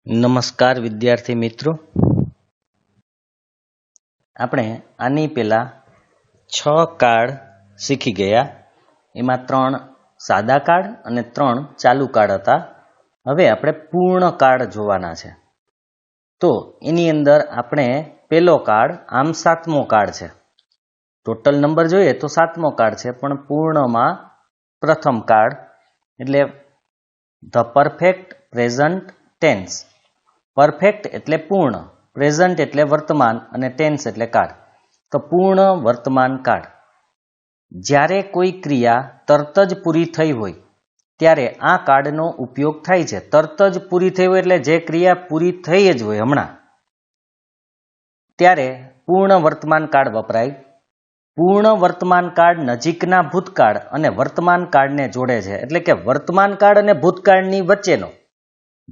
નમસ્કાર વિદ્યાર્થી મિત્રો, આપણે આની પહેલા 6 કાર્ડ શીખી ગયા. એમાં 3 સાદા કાર્ડ અને 3 ચાલુ કાર્ડ હતા. હવે આપણે પૂર્ણ કાર્ડ જોવાના છે. તો એની અંદર આપણે પહેલો કાર્ડ, આમ 7મો કાર્ડ છે. ટોટલ નંબર જોઈએ તો 7મો કાર્ડ છે, પણ પૂર્ણમાં પ્રથમ કાર્ડ એટલે the perfect present tense. Perfect એટલે પૂર્ણ, પ્રેઝન્ટ એટલે વર્તમાન અને ટેન્સ એટલે કાળ. તો પૂર્ણ વર્તમાન કાળ. જ્યારે કોઈ ક્રિયા તરત જ પૂરી થઈ હોય ત્યારે આ કાર્ડનો ઉપયોગ થાય છે. તરત જ પૂરી થઈ હોય એટલે જે ક્રિયા પૂરી થઈ જ હોય હમણાં, ત્યારે પૂર્ણ વર્તમાન કાળ વપરાય. પૂર્ણ વર્તમાન કાળ નજીકના ભૂતકાળ અને વર્તમાન કાળને જોડે છે. એટલે કે વર્તમાન કાળ અને ભૂતકાળની વચ્ચેનો.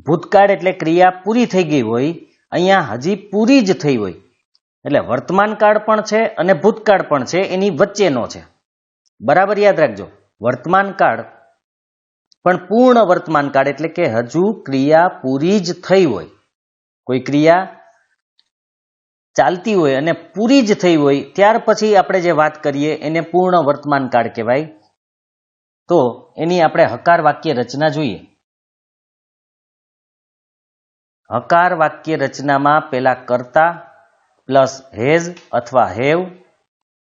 ભૂતકાળ એટલે ક્રિયા પૂરી થઈ ગઈ હોય, અહીંયા હજી પૂરી જ થઈ હોય એટલે વર્તમાન કાળ પણ છે અને ભૂતકાળ પણ છે, એની વચ્ચેનો છે. બરાબર યાદ રાખજો, વર્તમાન કાળ પણ પૂર્ણ વર્તમાન કાળ એટલે કે હજુ ક્રિયા પૂરી જ થઈ હોય. કોઈ ક્રિયા ચાલતી હોય અને પૂરી જ થઈ હોય ત્યાર પછી આપણે જે વાત કરીએ એને પૂર્ણ વર્તમાન કાળ કહેવાય. તો એની આપણે હકાર વાક્ય રચના જોઈએ. હકાર વાક્ય રચનામાં પેલા કર્તા પ્લસ હેઝ અથવા હેવ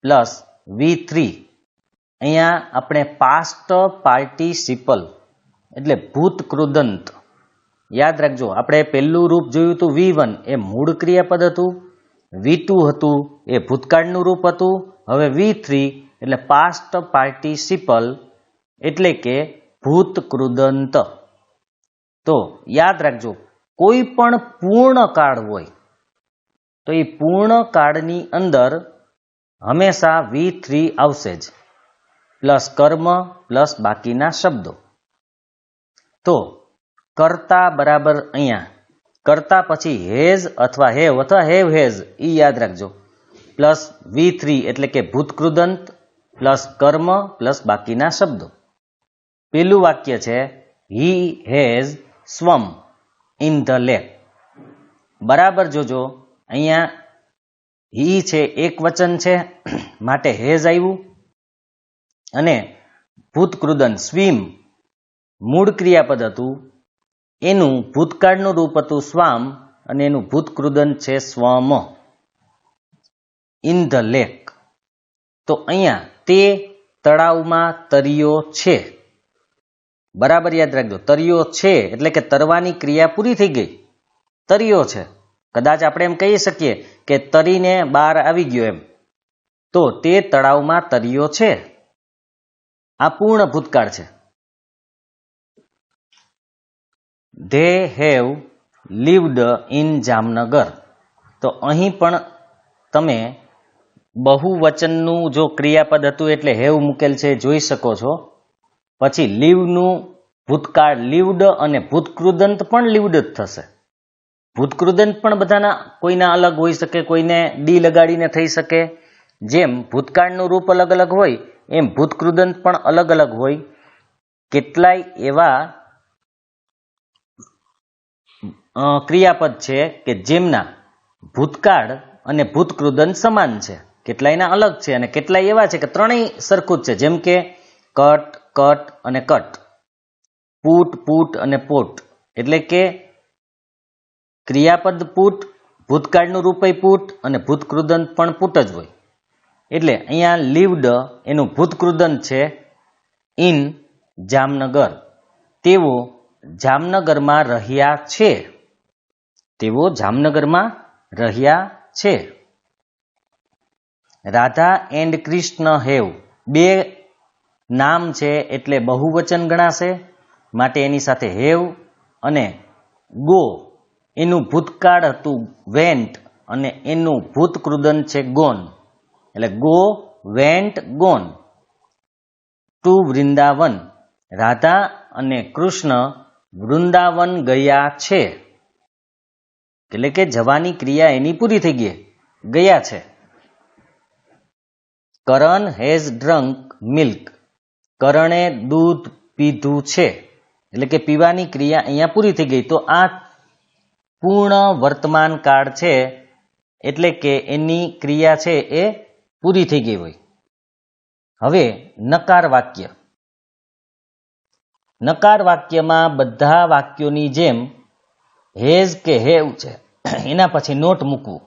પ્લસ V3. અહીંયા આપણે પાસ્ટ પાર્ટિસિપલ એટલે ભૂત કૃદંત યાદ રાખજો. આપણે પહેલું રૂપ જોયું હતું V1 એ મૂળ ક્રિયાપદ હતું, V2 હતું એ ભૂતકાળનું રૂપ હતું. હવે V3 એટલે પાસ્ટ પાર્ટિસિપલ એટલે કે ભૂત કૃદંત. તો યાદ રાખજો, કોઈ પણ પૂર્ણ કાળ હોય તો એ પૂર્ણ કાળની અંદર હંમેશા V3 આવશે જ, પ્લસ કર્મ પ્લસ બાકીના શબ્દો. તો કર્તા બરાબર અહીંયા કર્તા પછી હેઝ અથવા હેવ હેઝ એ યાદ રાખજો, પ્લસ V3 એટલે કે ભૂતકૃદંત પ્લસ કર્મ પ્લસ બાકીના શબ્દો. પેલું વાક્ય છે he has swum in the lake. બરાબર જોજો, અહીંયા હી છે એક વચન છે માટે હેઝ આવ્યું, અને ભૂતકૃદંત સ્વિમ મૂળ ક્રિયાપદ હતું, એનું ભૂતકાળનું રૂપ હતું સ્વામ અને એનું ભૂતકૃદંત છે સ્વમ. In the lake. તો અહીંયા તે તળાવમાં તર્યો છે. બરાબર યાદ રાખજો, તર્યો છે એટલે કે તરવાની ક્રિયા પૂરી થઈ ગઈ, તર્યો છે. કદાચ આપણે એમ કહી શકીએ કે તરીને બહાર આવી ગયો એમ. તો તે તળાવમાં તર્યો છે, આ પૂર્ણ ભૂતકાળ છે. They have lived in Jamnagar. તો અહીં પણ તમે બહુવચનનું જો ક્રિયાપદ હતું એટલે હેવ મૂકેલ છે જોઈ શકો છો. પછી લીવનું ભૂતકાળ લીવડ અને ભૂતકૃદંત પણ લીવડ જ થશે. ભૂતકૃદંત પણ બધાના કોઈના અલગ હોઈ શકે, કોઈને ડી લગાડીને થઈ શકે. જેમ ભૂતકાળનું રૂપ અલગ અલગ હોય એમ ભૂતકૃદંત પણ અલગ અલગ હોય. કેટલાય એવા ક્રિયાપદ છે કે જેમના ભૂતકાળ અને ભૂતકૃદંત સમાન છે, કેટલાયના અલગ છે અને કેટલાય એવા છે કે ત્રણેય સરખું જ છે. જેમ કે કટ, કટ અને કટ, પૂટ, પૂટ અને પોટ. એટલે કે ક્રિયાપદ પૂટ, ભૂતકાળનું રૂપય પૂટ અને ભૂતકૃદંત પણ પૂટ જ હોય. એટલે અહીંયા લીવડ એનું ભૂતકૃદંત છે ઇન જામનગર. તેઓ જામનગરમાં રહ્યા છે. તેઓ જામનગરમાં રહ્યા છે. Radha and Krishna have. બે નામ છે એટલે બહુવચન ગણાશે, માટે એની સાથે હેવ અને ગો એનું ભૂતકાળ હતું વેન્ટ અને એનું ભૂતકૃદંત છે ગોન. એટલે go, went, gone to Vrindavan. Radha અને કૃષ્ણ વૃંદાવન ગયા છે. એટલે કે જવાની ક્રિયા એની પૂરી થઈ ગઈ, ગયા છે. કરણ હેઝ ડ્રંક મિલ્ક. કરણે દૂધ પીધું છે એટલે કે પીવાની ક્રિયા અહીંયા પૂરી થઈ ગઈ. તો આ પૂર્ણ વર્તમાન કાળ છે, એટલે કે એની ક્રિયા છે એ પૂરી થઈ ગઈ હોય. હવે નકાર વાક્ય. નકાર વાક્યમાં બધા વાક્યોની જેમ હેઝ કે હેવ છે એના પછી નોટ મૂકવું.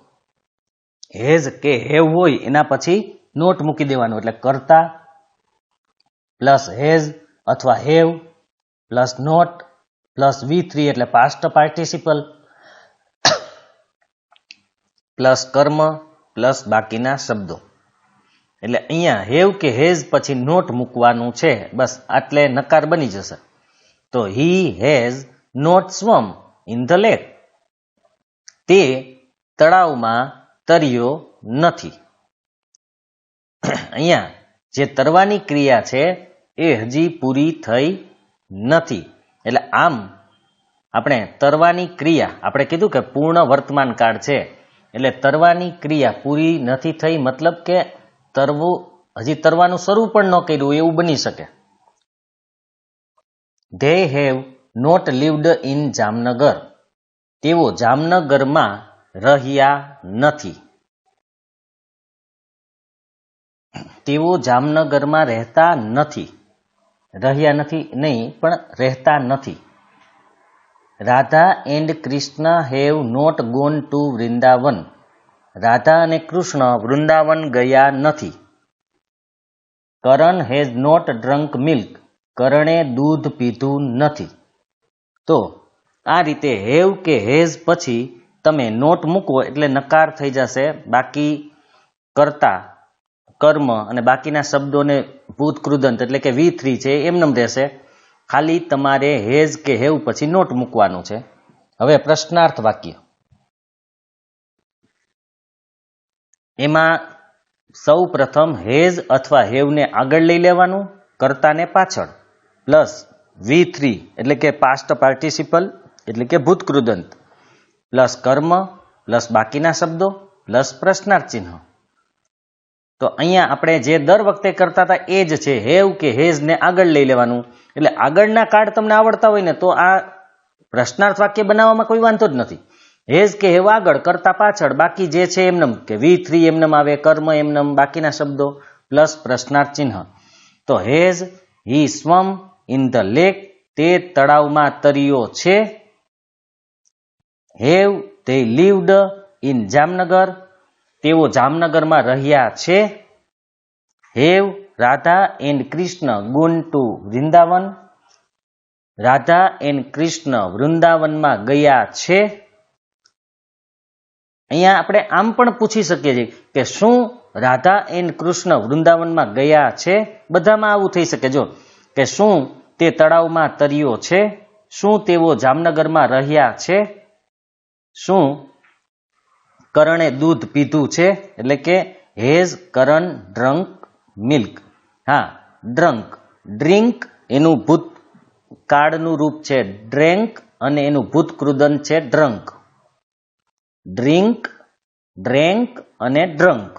હેઝ કે હેવ હોય એના પછી નોટ મૂકી દેવાનું, એટલે કર્તા પ્લસ હેઝ અથવા have plus not plus V3 એટલે પાસ્ટ પાર્ટિસિપલ પ્લસ કર્મ પ્લસ બાકીના શબ્દો. એટલે અહીંયા હેવ કે હેઝ પછી નોટ મૂકવાનું છે, બસ આટલે નકાર બની જશે. તો he has not swum in the lake. તે તળાવમાં તર્યો નથી. અહીંયા જે તરવાની ક્રિયા છે એ હજી પૂરી થઈ નથી. એટલે આમ આપણે તરવાની ક્રિયા, આપણે કીધું કે પૂર્ણ વર્તમાન કાળ છે, એટલે તરવાની ક્રિયા પૂરી નથી થઈ, મતલબ કે તરવું હજી તરવાનું શરૂ પણ ન કર્યું એવું બની શકે. They have not lived in Jamnagar. તેઓ જામનગરમાં રહ્યા નથી. તેઓ જામનગરમાં રહેતા નથી. રહ્યા નથી નહીં, પણ રહેતા નથી. Radha and Krishna have not gone to Vrindavan. Radha અને કૃષ્ણ વૃંદાવન ગયા નથી. Karan has not drunk milk. કરણે દૂધ પીધું નથી. તો આ રીતે હેવ કે હેઝ પછી તમે નોટ મૂકો એટલે નકાર થઈ જશે. બાકી કર્તા, કર્મ અને બાકીના શબ્દોને ભૂતકૃદંત એટલે કે V3 છે એમનેમ રહેશે. ખાલી તમારે હેઝ કે હેવ પછી નોટ મૂકવાનું છે. હવે પ્રશ્નાર્થ વાક્ય. એમાં સૌ પ્રથમ હેઝ અથવા હેવને આગળ લઈ લેવાનું, કર્તાને પાછળ, પ્લસ V3 એટલે કે પાસ્ટ પાર્ટિસિપલ એટલે કે ભૂતકૃદંત, પ્લસ કર્મ પ્લસ બાકીના શબ્દો પ્લસ પ્રશ્નાર્થ ચિહ્ન. તો અહીંયા આપણે જે દર વખતે કરતા હતા એ જ છે, હેવ કે હેઝને આગળ લઈ લેવાનું. એટલે આગળના કાર્ડ તમને આવડતા હોય ને તો આ પ્રશ્નાર્થ વાક્ય બનાવવામાં કોઈ વાંધો જ નથી. હેઝ કે હેવ આગળ, કરતા પાછળ, બાકી જે છે એમનેમ કે V3 એમનેમ આવે, કર્મ એમનેમ, બાકીના શબ્દો પ્લસ પ્રશ્નાર્થ ચિહ્ન. તો has he swum in the lake. તે તળાવમાં તર્યો છે. Have they lived in Jamnagar. તેઓ જામનગરમાં રહ્યા છે. Have Radha and Krishna gone to Vrindavan. Radha and Krishna વૃંદાવનમાં ગયા છે. અહીંયા આપણે આમ પણ પૂછી શકીએ છીએ કે શું રાધા એન્ડ કૃષ્ણ વૃંદાવનમાં ગયા છે? બધામાં આવું થઈ શકે. જો કે શું તે તળાવમાં તર્યો છે? શું તેઓ જામનગરમાં રહ્યા છે? શું કરણે દૂધ પીધું છે? એટલે કે હેઝ કરણ ડ્રંક મિલ્ક. હા, ડ્રંક, ડ્રિંક એનું ભૂતકાળનું રૂપ છે ડ્રેન્ક અને એનું ભૂતકૃદંત છે ડ્રંક. ડ્રિંક, ડ્રેન્ક અને ડ્રંક.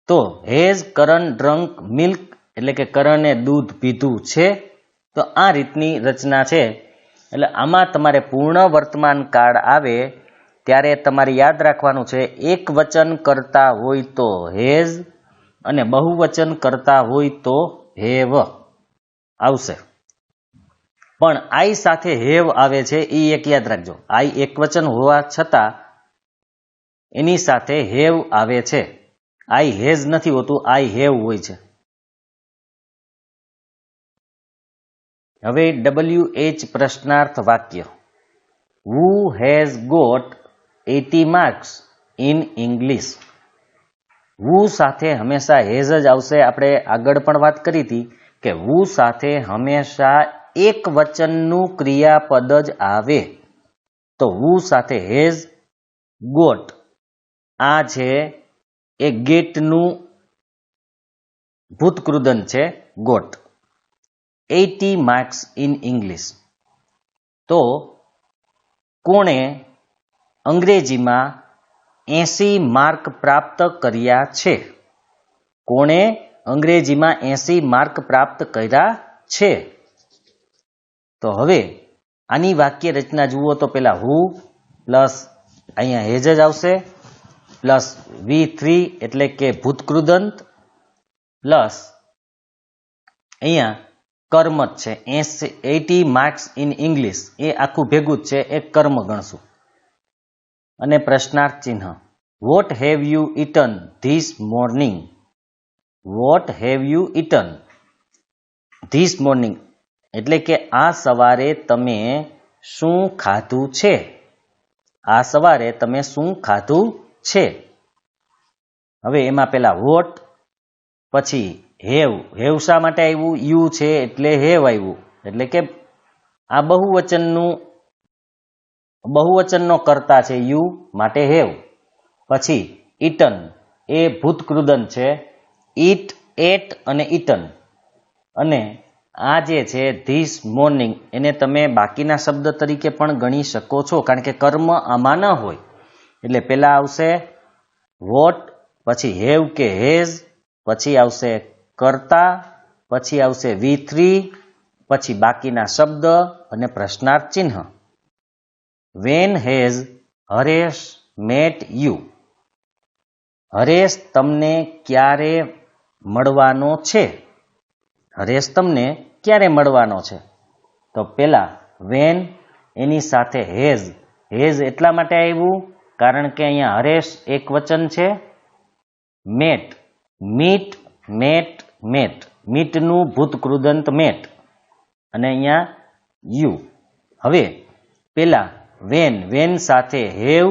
તો હેઝ કરણ ડ્રંક મિલ્ક એટલે કે કરણે દૂધ પીધું છે. તો આ રીતની રચના છે. એટલે આમાં તમારે પૂર્ણ વર્તમાન કાળ આવે ત્યારે તમારે યાદ રાખવાનું છે, એક વચન કરતા હોય તો હેઝ અને બહુવચન કરતા હોય તો હેવ આવશે. પણ આઈ સાથે હેવ આવે છે એ એક યાદ રાખજો. આઈ એક વચન હોવા છતાં એની સાથે હેવ આવે છે. આઈ હેઝ નથી હોતું, આઈ હેવ હોય છે. હવે WH પ્રશ્નાર્થ વાક્ય. Who has got 80 marks in English? who સાથે હંમેશા હેઝ જ આવશે. આપણે આગળ પણ વાત કરી હતી કે who સાથે હંમેશા એક વચનનું ક્રિયાપદ જ આવે. તો who સાથે હેઝ, ગોટ, આ છે એ ગેટનું ભૂતકૃદંત છે ગોટ. 80 marks in English. તો કોણે અંગ્રેજીમાં 80 માર્ક પ્રાપ્ત કર્યા છે? કોણે અંગ્રેજીમાં 80 માર્ક પ્રાપ્ત કર્યા છે? તો હવે આની વાક્ય રચના જુઓ તો પેલા હુ, પ્લસ અહીંયા હેજ જ આવશે પ્લસ V3 એટલે કે ભૂતકૃદંત પ્લસ અહીંયા કર્મ જ છે 80 માર્ક્સ ઇન ઇંગ્લિશ એ આખું ભેગું જ છે એક કર્મ ગણશું અને પ્રશ્નાર્થ ચિહ્ન what have you eaten this morning what have you eaten this morning એટલે કે આ સવારે તમે શું ખાધું છે આ સવારે તમે શું ખાધું છે હવે એમાં પેલા વોટ પછી હેવ હેવ શા માટે આવ્યું યુ છે એટલે હેવ આવ્યું એટલે કે આ બહુવચનનો કર્તા છે યુ માટે હેવ પછી ઇટન એ ભૂતકૃદંત છે ઈટ એટ અને ઇટન અને આ જે છે ધીસ મોર્નિંગ એને તમે બાકીના શબ્દ તરીકે પણ ગણી શકો છો કારણ કે કર્મ આમાં ન હોય એટલે પેલા આવશે વોટ પછી હેવ કે હેઝ પછી આવશે કર્તા પછી આવશે V3 પછી બાકીના શબ્દ અને પ્રશ્નાર્થ ચિહ્ન when has Haresh met you Haresh તમને ક્યારે મળવાનો છે હરેશ તમને ક્યારે મળવાનો છે તો પેલા વેન એની સાથે હેઝ હેઝ એટલા માટે આવ્યું કારણ કે અહીંયા હરેશ એક વચન છે મેટ મીટ મેટ મેટ મીટનું ભૂતકૃદંત મેટ અને અહીંયા યુ હવે પેલા વેન સાથે હેવ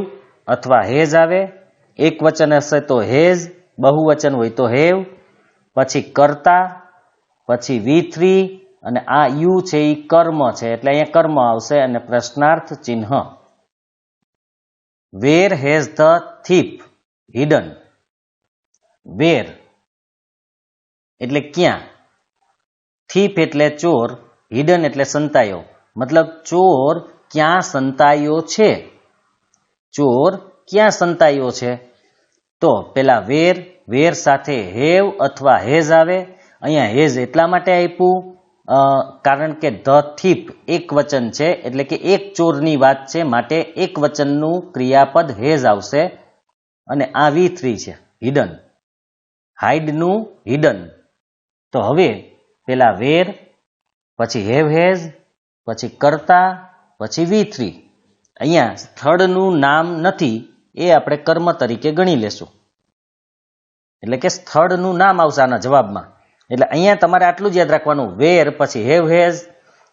અથવા હેઝ આવે એક વચન હશે તો હેઝ બહુવચન હોય તો હેવ પછી કર્તા પછી V3 અને આ યુ છે એ કર્મ છે એટલે અહીંયા કર્મ આવશે અને પ્રશ્નાર્થ ચિહ્ન where has the thief hidden વેર એટલે ક્યાં થીપ એટલે ચોર હિડન એટલે સંતાયો મતલબ ચોર ક્યાં સંતાયો છે ચોર ક્યાં સંતાયો છે તો પેલા વેર સાથે હેવ અથવા હેઝ આવે અહીંયા હેઝ એટલા માટે આપ્યું કારણ કે ધ થીપ એક વચન છે એટલે કે એક ચોરની વાત છે માટે એક વચનનું ક્રિયાપદ હેઝ આવશે અને આ V3 છે હિડન હાઇડનું હિડન તો હવે પેલા વેર પછી હેવ હેઝ પછી કર્તા પછી V3 અહીંયા સ્થળનું નામ નથી એ આપણે કર્મ તરીકે ગણી લેશું એટલે કે સ્થળનું નામ આવશે આના જવાબમાં એટલે અહીંયા તમારે આટલું જ યાદ રાખવાનું વેર પછી હેવ હેઝ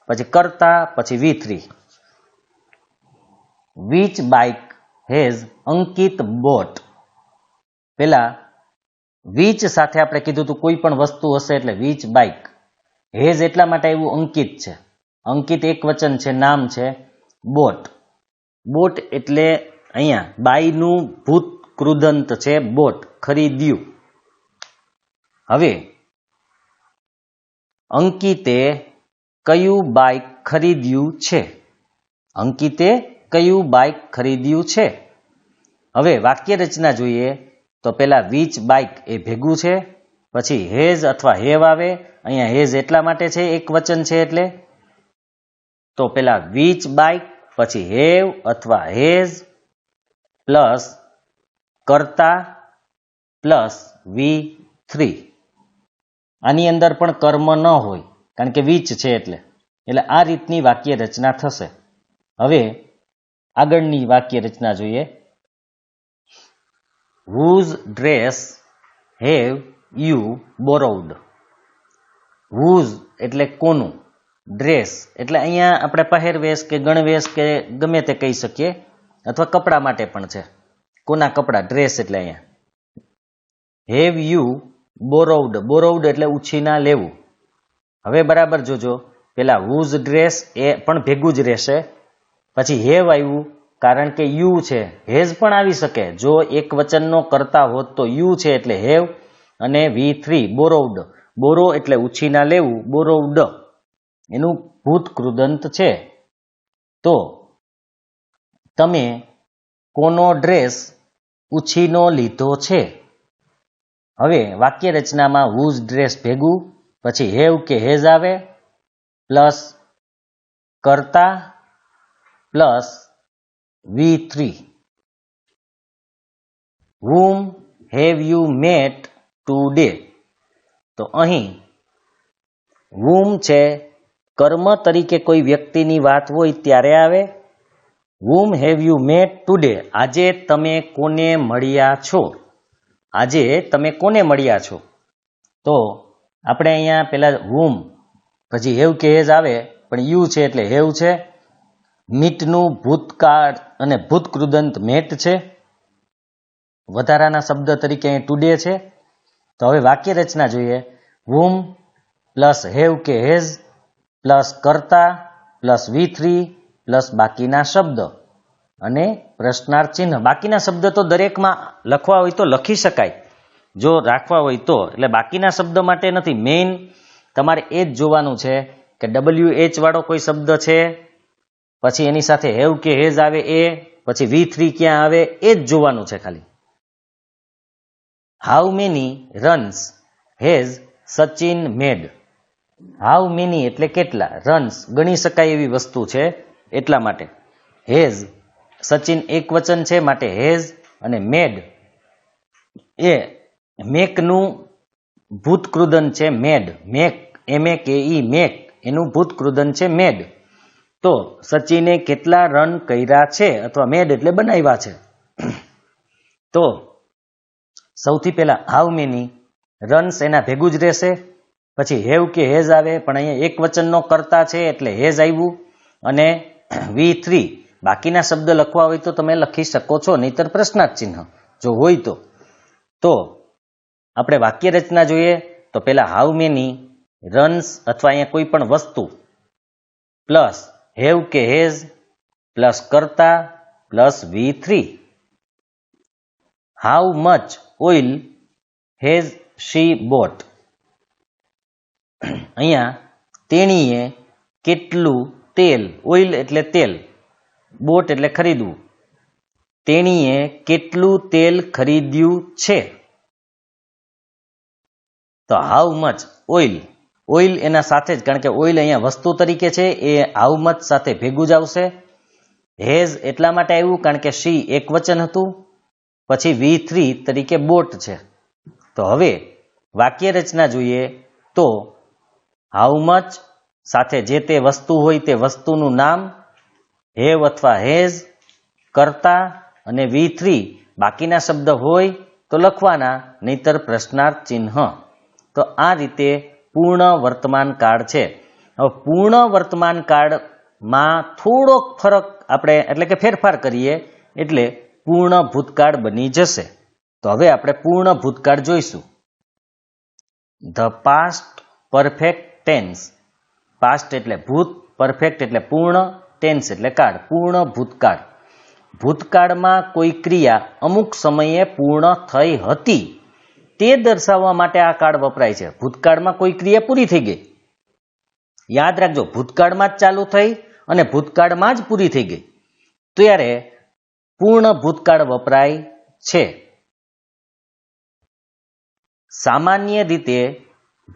પછી કર્તા પછી V3 which bike has Ankit boat પેલા વિચ સાથે આપણે કીધું હતું કોઈ પણ વસ્તુ હશે એટલે વિચ બાઇક હેઝ એટલા માટે એવું અંકિત છે અંકિત એક વચન છે નામ છે બોટ એટલે અહીંયા બાઈનું ભૂતકૃદંત છે બોટ ખરીદ્યું હવે અંકિતે કયું બાઇક ખરીદ્યું છે અંકિતે કયું બાઇક ખરીદ્યું છે હવે વાક્ય રચના જોઈએ તો પેલા વિચ બાઇક એ ભેગું છે પછી હેઝ અથવા હેવ આવે અહીંયા હેઝ એટલા માટે છે એક વચન છે એટલે તો પેલા વિચ બાઇક પછી હેવ અથવા હેઝ પ્લસ કર્તા પ્લસ V3 આની અંદર પણ કર્મ ન હોય કારણ કે વિચ છે એટલે આ રીતની વાક્ય રચના થશે હવે આગળની વાક્ય રચના જોઈએ whose dress have you borrowed whose એટલે કોનું ડ્રેસ એટલે અહીંયા આપણે પહેરવેશ કે ગણવેશ કે ગમે તે કહી શકીએ અથવા કપડા માટે પણ છે કોના કપડા ડ્રેસ એટલે અહીંયા હેવ યુ બોરોવડ એટલે ઉછીના લેવું હવે બરાબર જોજો પેલા whose ડ્રેસ એ પણ ભેગું જ રહેશે પછી હેવ આવ્યું કારણ કે યુ છે હેઝ પણ આવી શકે જો એક વચનનો કરતા હોત તો યુ છે એટલે હેવ અને V3 બોરો એટલે ઉછીના લેવું બોરોવડ એનું ભૂતકૃદંત છે તો તમે કોનો ડ્રેસ ઉછીનો લીધો છે હવે વાક્ય રચનામાં whose ડ્રેસ ભેગું પછી હેવ કે હેઝ આવે પ્લસ કર્તા plus V3. Whom have you met today? તો અહીં whom છે કર્મ તરીકે કોઈ વ્યક્તિની વાત હોય ત્યારે આવે. whom have you met today? આજે તમે કોને મળ્યા છો? આજે તમે કોને મળ્યા છો? તો આપણે અહીંયા પેલા whom પછી હેવ કે હેઝ આવે પણ યુ છે એટલે હેવ છે. મીટનું ભૂતકાળ અને ભૂતકૃદંત મેટ છે. વધારાના શબ્દ તરીકે અહીં ટુડે છે. તો હવે વાક્ય રચના જોઈએ. whom પ્લસ હેવ કે હેઝ પ્લસ કર્તા પ્લસ V3 પ્લસ બાકીના શબ્દ અને પ્રશ્નાર્થ ચિહ્ન. બાકીના શબ્દ તો દરેકમાં લખવા હોય તો લખી શકાય જો રાખવા હોય તો, એટલે બાકીના શબ્દ માટે નથી. મેઇન તમારે એ જ જોવાનું છે કે WH વાળો કોઈ શબ્દ છે, પછી એની સાથે હેવ કે હેઝ આવે એ, પછી V3 ક્યાં આવે એ જ જોવાનું છે ખાલી. How many runs has Sachin made? How many એટલે કેટલા, રન્સ ગણી શકાય એવી વસ્તુ છે એટલા માટે. હેઝ સચિન એક વચન છે માટે હેઝ, અને મેડ એ મેકનું ભૂતકૃદન છે મેડ. મેક MAKE મેક એનું ભૂતકૃદન છે મેડ. તો સચિને કેટલા રન કર્યા છે, અથવા મેડ એટલે બનાવ્યા છે. તો સૌથી પહેલા હાઉ મેની રન્સ એના ભેગું જ રહેશે. પછી હેવ કે હેઝ આવે પણ અહીંયા એક વચનનો કરતા છે એટલે હેઝ આવ્યું, અને V3 બાકીના શબ્દ લખવા હોય તો તમે લખી શકો છો, નહીતર પ્રશ્નાર્થ ચિહ્ન જો હોય તો. તો આપણે વાક્ય રચના જોઈએ. તો પેલા હાઉ મેની રન્સ અથવા અહીંયા કોઈ પણ વસ્તુ પ્લસ હેવ કે હેઝ પ્લસ કરતા plus V3. How much oil has she bought? અહીંયા તેણીએ કેટલું તેલ, ઓઇલ એટલે તેલ, બોટ એટલે ખરીદવું, તેણીએ કેટલું તેલ ખરીદ્યું છે? તો હાઉ મચ ઓઇલ, ઓઇલ એના સાથે જ, કારણ કે ઓઇલ અહીંયા વસ્તુ તરીકે છે એ હાઉ મચ સાથે ભેગું જ આવશે. હેઝ એટલા માટે આવ્યું કારણ કે શી એક વચન હતું, પછી V3 તરીકે બોટ છે. તો હવે વાક્ય રચના જોઈએ. તો હાઉ મચ સાથે જે તે વસ્તુ હોય તે વસ્તુનું નામ, હેવ અથવા હેઝ, કરતા અને V3 બાકીના શબ્દ હોય તો લખવાના, નહીતર પ્રશ્નાર્થ ચિહ્ન. તો આ રીતે પૂર્ણ વર્તમાન કાળ છે. હવે પૂર્ણ વર્તમાન કાળમાં થોડોક ફરક આપણે એટલે કે ફેરફાર કરીએ એટલે પૂર્ણ ભૂતકાળ બની જશે. તો હવે આપણે પૂર્ણ ભૂતકાળ જોઈશું. The past perfect tense. Past એટલે ભૂત, પરફેક્ટ એટલે પૂર્ણ, ટેન્સ એટલે કાળ, પૂર્ણ ભૂતકાળ. ભૂતકાળમાં કોઈ ક્રિયા અમુક સમયે પૂર્ણ થઈ હતી તે દર્શાવવા માટે આ કાળ વપરાય છે. ભૂતકાળમાં કોઈ ક્રિયા પૂરી થઈ ગઈ, યાદ રાખજો, ભૂતકાળમાં જ ચાલુ થઈ અને ભૂતકાળમાં જ પૂરી થઈ ગઈ, ત્યારે પૂર્ણ ભૂતકાળ વપરાય છે. સામાન્ય રીતે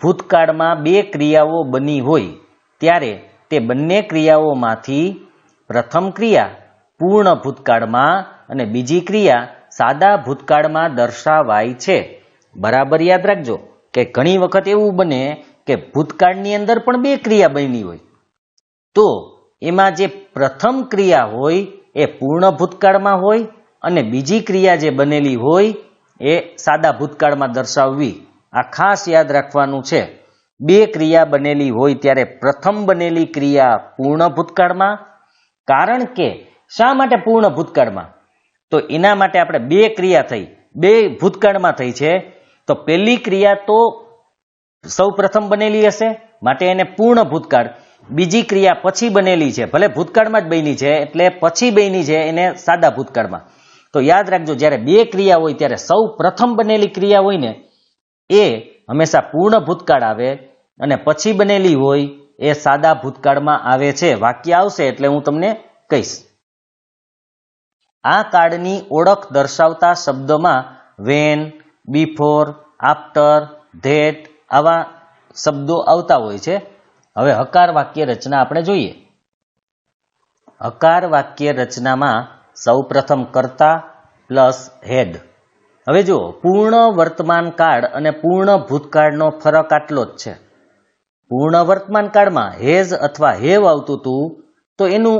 ભૂતકાળમાં બે ક્રિયાઓ બની હોય ત્યારે તે બંને ક્રિયાઓમાંથી પ્રથમ ક્રિયા પૂર્ણ ભૂતકાળમાં અને બીજી ક્રિયા સાદા ભૂતકાળમાં દર્શાવાય છે. બરાબર યાદ રાખજો કે ઘણી વખત એવું બને કે ભૂતકાળની અંદર પણ બે ક્રિયા બની હોય, તો એમાં જે પ્રથમ ક્રિયા હોય એ પૂર્ણ ભૂતકાળમાં હોય અને બીજી ક્રિયા જે બનેલી હોય એ સાદા ભૂતકાળમાં દર્શાવવી. આ ખાસ યાદ રાખવાનું છે. બે ક્રિયા બનેલી હોય ત્યારે પ્રથમ બનેલી ક્રિયા પૂર્ણ ભૂતકાળમાં. કારણ કે શા માટે પૂર્ણ ભૂતકાળમાં? તો એના માટે આપણે બે ક્રિયા થઈ, બે ભૂતકાળમાં થઈ છે, તો પહેલી ક્રિયા તો સૌ પ્રથમ બનેલી હશે માટે એને પૂર્ણ ભૂતકાળ, બીજી ક્રિયા પછી બનેલી છે, ભલે ભૂતકાળમાં જ બની છે એટલે પછી બની છે એને સાદા ભૂતકાળમાં. તો યાદ રાખજો, જ્યારે બે ક્રિયા હોય ત્યારે સૌ પ્રથમ બનેલી ક્રિયા હોય ને એ હંમેશા પૂર્ણ ભૂતકાળ આવે અને પછી બનેલી હોય એ સાદા ભૂતકાળમાં આવે છે. વાક્ય આવશે એટલે હું તમને કહીશ. આ કાળની ઓળખ દર્શાવતા શબ્દમાં વેન, બિફોર, આફ્ટર, ધેટ આવા શબ્દો આવતા હોય છે. હવે હકાર વાક્ય રચના આપણે જોઈએ. હકાર વાક્ય રચનામાં સૌ પ્રથમ કર્તા પ્લસ હેડ. હવે જો પૂર્ણ વર્તમાન કાળ અને પૂર્ણ ભૂતકાળનો ફરક આટલો જ છે. પૂર્ણ વર્તમાન કાળમાં હેઝ અથવા હેવ આવતું હતું તો એનું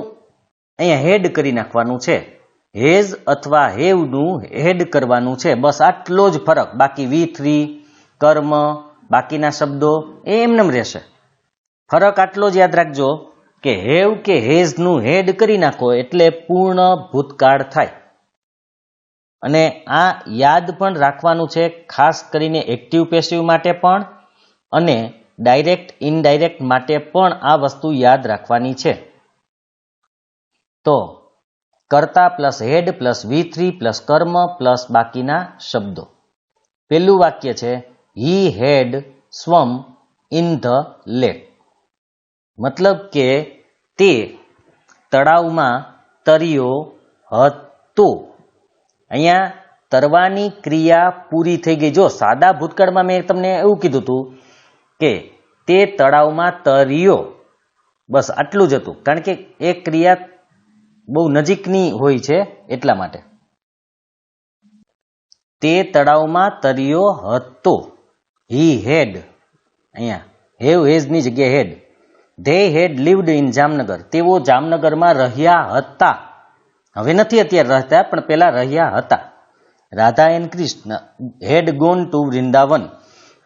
અહીંયા હેડ કરી નાખવાનું છે. હેઝ અથવા હેવનું હેડ કરવાનું છે. બસ આટલો જ ફરક. બાકી V3 કર્મ બાકીના શબ્દો એ એમનેમ રહેશે. ફરક આટલો જ યાદ રાખજો કે હેવ કે હેઝનું હેડ કરી નાખો એટલે પૂર્ણ ભૂતકાળ થાય. અને આ યાદ પણ રાખવાનું છે, ખાસ કરીને એક્ટિવ પેસિવ માટે પણ અને ડાયરેક્ટ ઇનડાયરેક્ટ માટે પણ આ વસ્તુ યાદ રાખવાની છે. તો કર્તા plus had plus V3 plus કર્મ પ્લસ બાકીના શબ્દો. પહેલું વાક્ય છે હી હેડ સ્વમ ઇન ધ લેક. મતલબ કે તે તળાવમાં તર્યો હતો. અહીંયા તરવાની ક્રિયા પૂરી થઈ ગઈ. જો સાદા ભૂતકાળમાં મેં તમને એવું કીધું હતું કે તે તળાવમાં તર્યો, બસ આટલું જ હતું. કારણ કે એ ક્રિયા બહુ નજીકની હોય છે એટલા માટે. તે તળાવમાં તર્યો હતો. હી હેડ, અહીંયા હેવ હેઝની જગ્યાએ had. They had lived in Jamnagar. તેઓ જામનગરમાં રહ્યા હતા. હવે નથી અત્યારે રહેતા, પણ પેલા રહ્યા હતા. Radha and Krishna had gone to Vrindavan.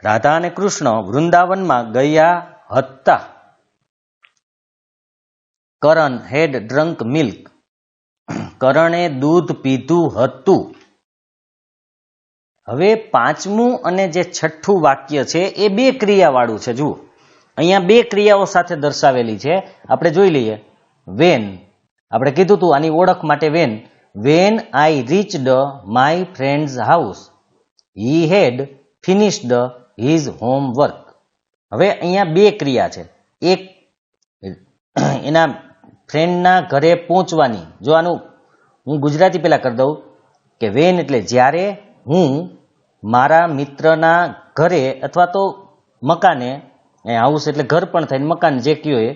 Radha અને કૃષ્ણ વૃંદાવનમાં ગયા હતા. કરણ હેડ ડ્રંક મિલ્ક. કરણે દૂધ પીધું હતું. હવે પાંચમું અને જે છઠ્ઠું વાક્ય છે એ બે ક્રિયાવાળું છે. જુઓ અહીંયા બે ક્રિયાઓ સાથે દર્શાવેલી છે. આપણે જોઈ લઈએ. વેન, આપણે કીધું હતું આની ઓળખ માટે when. When I reached my friends house he had finished his homework. હવે અહીંયા બે ક્રિયા છે. એક એના ફ્રેન્ડના ઘરે પહોંચવાની. જો આનું હું ગુજરાતી પેલા કરી દઉં કે વેન એટલે જ્યારે હું મારા મિત્રના ઘરે અથવા તો મકાને, હાઉસ એટલે ઘર પણ થાય, મકાન જે કયો એ,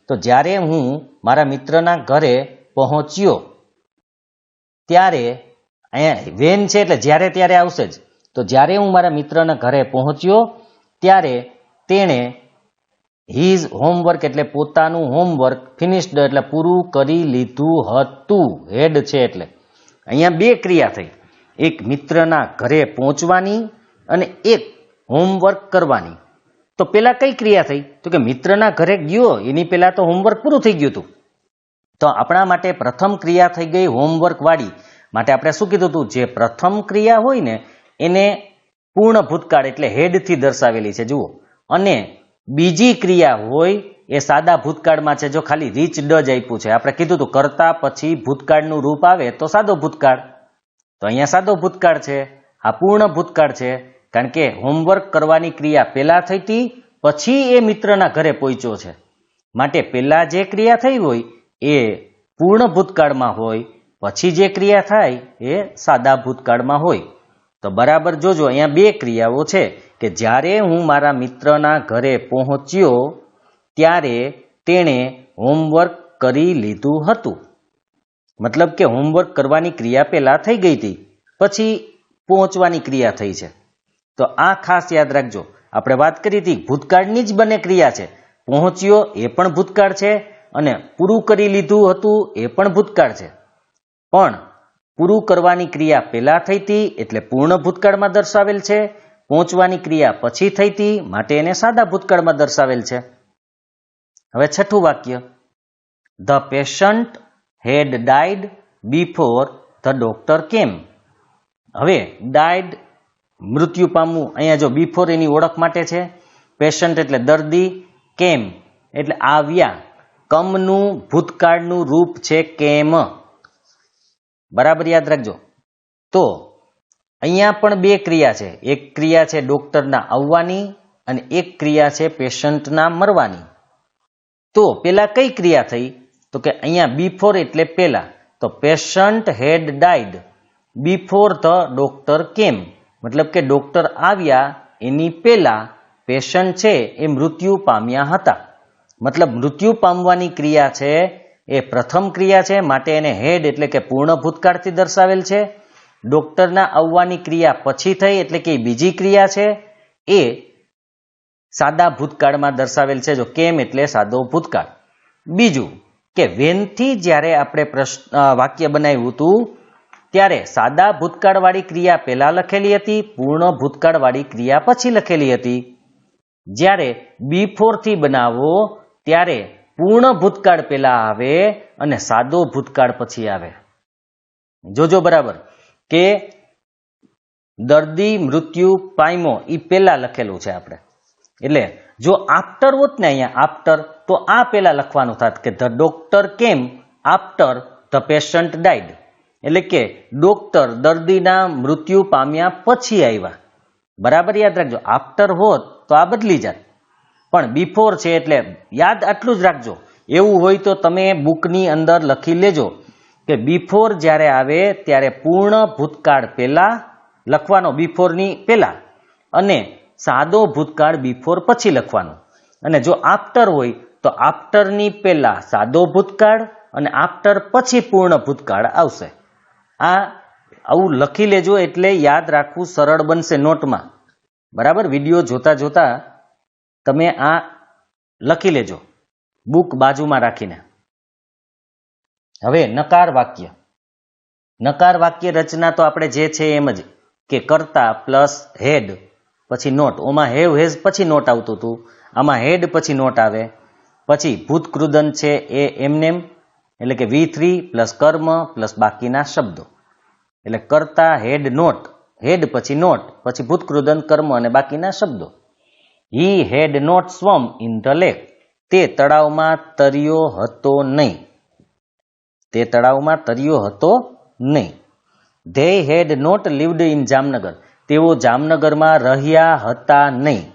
તો જ્યારે હું મારા મિત્રના ઘરે પહોંચ્યો ત્યારે, અહીંયા વેન છે એટલે જ્યારે ત્યારે આવશે જ. તો જ્યારે હું મારા મિત્રના ઘરે પહોંચ્યો ત્યારે તેણે હિઝ હોમવર્ક એટલે પોતાનું હોમવર્ક, ફિનિશ્ડ એટલે પૂરું કરી લીધું હતું. હેડ છે એટલે અહીંયા બે ક્રિયા થઈ. એક મિત્રના ઘરે પહોંચવાની અને એક હોમવર્ક કરવાની. તો પેલા કઈ ક્રિયા થઈ? તો કે મિત્રના ઘરે ગયો એની પેલા તો હોમવર્ક પૂરું થઈ ગયું હતું. તો આપણા માટે પ્રથમ ક્રિયા થઈ ગઈ હોમવર્ક વાળી. માટે આપણે શું કીધું હતું? જે પ્રથમ ક્રિયા હોય ને એને પૂર્ણ ભૂતકાળ એટલે હેડથી દર્શાવેલી છે. જુઓ, અને બીજી ક્રિયા હોય એ સાદા ભૂતકાળમાં છે. જો ખાલી રીચડ જ આપ્યું છે. આપણે કીધું હતું કરતા પછી ભૂતકાળનું રૂપ આવે તો સાદો ભૂતકાળ. તો અહીંયા સાદો ભૂતકાળ છે, આ પૂર્ણ ભૂતકાળ છે. કારણ કે હોમવર્ક કરવાની ક્રિયા પહેલા થઈ હતી, પછી એ મિત્રના ઘરે પહોંચ્યો છે. માટે પહેલા જે ક્રિયા થઈ હોય એ પૂર્ણ ભૂતકાળમાં હોય, પછી જે ક્રિયા થાય એ સાદા ભૂતકાળમાં હોય. તો બરાબર જોજો, અહીંયા બે ક્રિયાઓ છે કે જ્યારે હું મારા મિત્રના ઘરે પહોંચ્યો ત્યારે તેણે હોમવર્ક કરી લીધું હતું. મતલબ કે હોમવર્ક કરવાની ક્રિયા પહેલા થઈ ગઈ હતી, પછી પહોંચવાની ક્રિયા થઈ છે. તો આ ખાસ યાદ રાખજો. આપણે વાત કરી હતી ભૂતકાળની જ બંને ક્રિયા છે. પહોંચ્યો એ પણ ભૂતકાળ છે અને પૂરું કરી લીધું હતું એ પણ ભૂતકાળ છે. પણ પૂરું કરવાની ક્રિયા પહેલા થઈ હતી એટલે પૂર્ણ ભૂતકાળમાં દર્શાવેલ છે. પહોંચવાની ક્રિયા પછી થઈ હતી માટે એને સાદા ભૂતકાળમાં દર્શાવેલ છે. હવે છઠ્ઠું વાક્ય, the patient had died before the doctor came. હવે ડાઇડ મૃત્યુ પામવું, અહીંયા જો બિફોર એની ઓળખ માટે છે. પેશન્ટ એટલે દર્દી, કેમ એટલે આવ્યા. કમનું ભૂતકાળનું રૂપ છે કેમ. બરાબર યાદ રાખજો. તો અહીંયા પણ બે ક્રિયા છે. એક ક્રિયા છે ડોક્ટરના આવવાની અને એક ક્રિયા છે પેશન્ટના મરવાની. તો પેલા કઈ ક્રિયા થઈ? તો કે અહીંયા બિફોર એટલે પેલા. તો patient had died before the doctor came. મતલબ કે ડોક્ટર આવ્યા એની પહેલા પેશન્ટ છે એ મૃત્યુ પામ્યા હતા. મતલબ મૃત્યુ પામવાની ક્રિયા છે એ પ્રથમ ક્રિયા છે, માટે એને હેડ એટલે કે પૂર્ણ ભૂતકાળથી દર્શાવેલ છે. ડોક્ટરના આવવાની ક્રિયા પછી થઈ એટલે કે બીજી ક્રિયા છે, એ સાદા ભૂતકાળમાં દર્શાવેલ છે. જો કેમ એટલે સાદો ભૂતકાળ. બીજું કે વેનથી જ્યારે આપણે વાક્ય બનાવ્યું હતું ત્યારે સાદા ભૂતકાળવાળી ક્રિયા પહેલા લખેલી હતી, પૂર્ણ ભૂતકાળવાળી ક્રિયા પછી લખેલી હતી. જ્યારે બીફોરથી બનાવો ત્યારે પૂર્ણ ભૂતકાળ પહેલા આવે અને સાદો ભૂતકાળ પછી આવે. જોજો બરાબર કે દર્દી મૃત્યુ પામ્યો એ પહેલા લખેલું છે આપણે, એટલે જો આફ્ટર હોત ને અહીંયા આફ્ટર, તો આ પહેલા લખવાનું થાત કે the doctor came after the patient died, એટલે કે ડોક્ટર દર્દીના મૃત્યુ પામ્યા પછી આવ્યા. બરાબર યાદ રાખજો, આફ્ટર હોત તો આ બદલી જાત, પણ બિફોર છે એટલે યાદ આટલું જ રાખજો. એવું હોય તો તમે બુકની અંદર લખી લેજો કે બિફોર જ્યારે આવે ત્યારે પૂર્ણ ભૂતકાળ પહેલા લખવાનો, બિફોરની પહેલા, અને સાદો ભૂતકાળ બિફોર પછી લખવાનો. અને જો આફ્ટર હોય તો આફ્ટરની પહેલા સાદો ભૂતકાળ અને આફ્ટર પછી પૂર્ણ ભૂતકાળ આવશે. આ આવું લખી લેજો એટલે યાદ રાખવું સરળ બનશે નોટમાં. બરાબર, વિડીયો જોતા જોતા તમે આ લખી લેજો બુક બાજુમાં રાખીને. હવે નકાર વાક્ય. નકાર વાક્ય રચના તો આપણે જે છે એમ જ કે કર્તા પ્લસ હેડ પછી નોટ. ઓમાં હેવ હેઝ પછી નોટ આવતું હતું, આમાં હેડ પછી નોટ આવે. પછી ભૂતકૃદન છે એ એમનેમ, એટલે કે V3 પ્લસ કર્મ પ્લસ બાકીના શબ્દો, એટલે કર્તા હેડ નોટ, હેડ પછી નોટ પછી ભૂતકૃદન કર્મ અને બાકીના શબ્દો. He had not swum in the lake, તે તળાવમાં તર્યો હતો નહીં, તે તળાવમાં તર્યો હતો નહીં. They had not lived in Jamnagar, તેઓ જામનગરમાં રહ્યા હતા નહીં.